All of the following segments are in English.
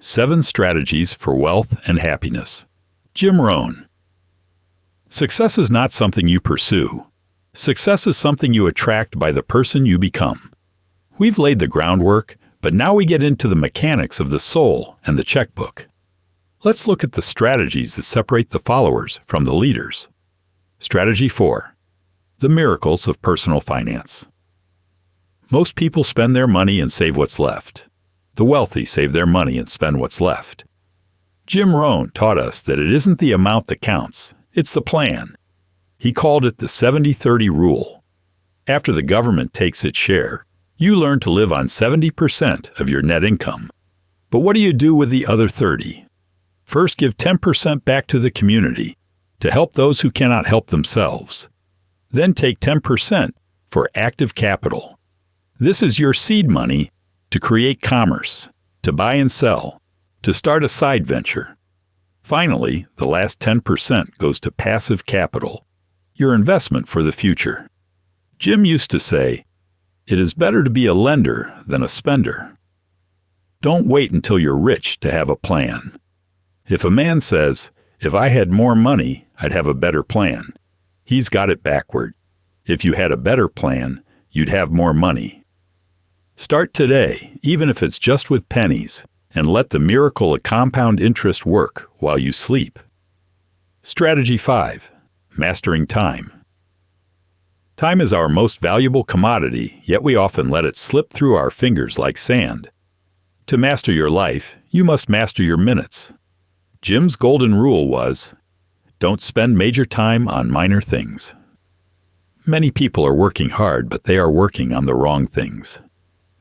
7 Strategies for Wealth and Happiness. Jim Rohn. Success is not something you pursue. Success is something you attract by the person you become. We've laid the groundwork, but now we get into the mechanics of the soul and the checkbook. Let's look at the strategies that separate the followers from the leaders. Strategy 4. The miracles of personal finance. Most people spend their money and save what's left. The wealthy save their money and spend what's left. Jim Rohn taught us that it isn't the amount that counts, it's the plan. He called it the 70-30 rule. After the government takes its share, you learn to live on 70% of your net income. But what do you do with the other 30? First, give 10% back to the community to help those who cannot help themselves. Then take 10% for active capital. This is your seed money to create commerce, to buy and sell, to start a side venture. Finally, the last 10% goes to passive capital, your investment for the future. Jim used to say, "It is better to be a lender than a spender." Don't wait until you're rich to have a plan. If a man says, "If I had more money, I'd have a better plan," he's got it backward. If you had a better plan, you'd have more money. Start today, even if it's just with pennies, and let the miracle of compound interest work while you sleep. Strategy 5. Mastering time. Time is our most valuable commodity, yet we often let it slip through our fingers like sand. To master your life, you must master your minutes. Jim's golden rule was, don't spend major time on minor things. Many people are working hard, but they are working on the wrong things.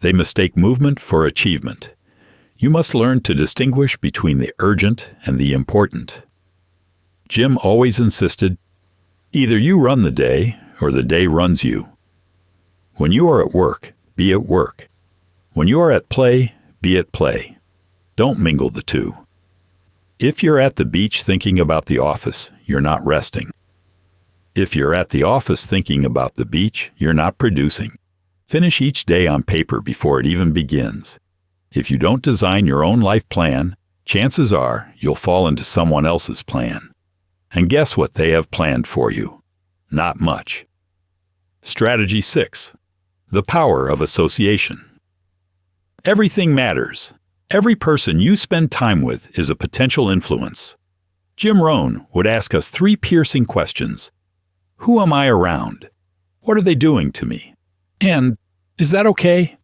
They mistake movement for achievement. You must learn to distinguish between the urgent and the important. Jim always insisted, either you run the day or the day runs you. When you are at work, be at work. When you are at play, be at play. Don't mingle the two. If you're at the beach thinking about the office, you're not resting. If you're at the office thinking about the beach, you're not producing. Finish each day on paper before it even begins. If you don't design your own life plan, chances are you'll fall into someone else's plan. And guess what they have planned for you? Not much. Strategy 6. The power of association. Everything matters. Every person you spend time with is a potential influence. Jim Rohn would ask us 3 piercing questions. Who am I around? What are they doing to me? And, is that okay?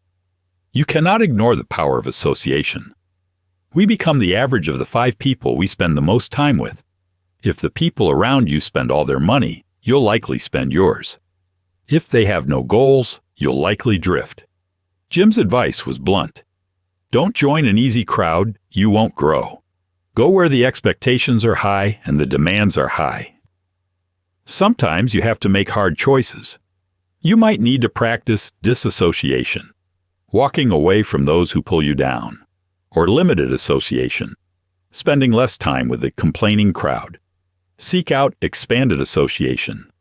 You cannot ignore the power of association. We become the average of the 5 people we spend the most time with. If the people around you spend all their money, you'll likely spend yours. If they have no goals, you'll likely drift. Jim's advice was blunt. Don't join an easy crowd, you won't grow. Go where the expectations are high and the demands are high. Sometimes you have to make hard choices. You might need to practice disassociation, walking away from those who pull you down, or limited association, spending less time with the complaining crowd. Seek out expanded association.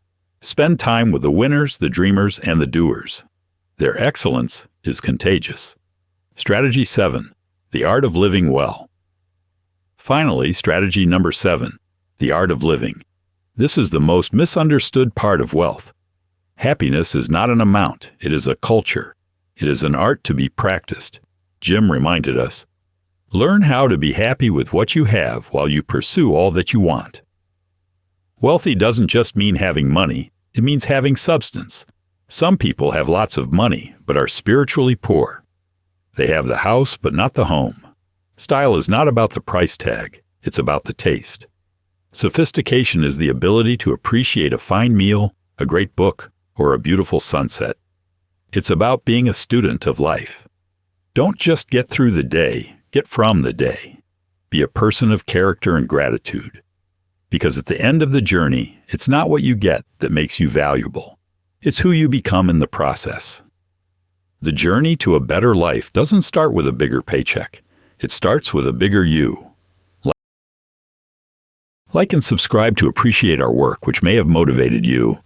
Spend time with the winners, the dreamers, and the doers. Their excellence is contagious. Strategy 7. The art of living well. Finally, strategy number 7. The art of living. This is the most misunderstood part of wealth. Happiness is not an amount, it is a culture. It is an art to be practiced. Jim reminded us, learn how to be happy with what you have while you pursue all that you want. Wealthy doesn't just mean having money, it means having substance. Some people have lots of money, but are spiritually poor. They have the house, but not the home. Style is not about the price tag, it's about the taste. Sophistication is the ability to appreciate a fine meal, a great book, or a beautiful sunset. It's about being a student of life. Don't just get through the day, get from the day. Be a person of character and gratitude. Because at the end of the journey, it's not what you get that makes you valuable. It's who you become in the process. The journey to a better life doesn't start with a bigger paycheck. It starts with a bigger you. Like and subscribe to appreciate our work, which may have motivated you.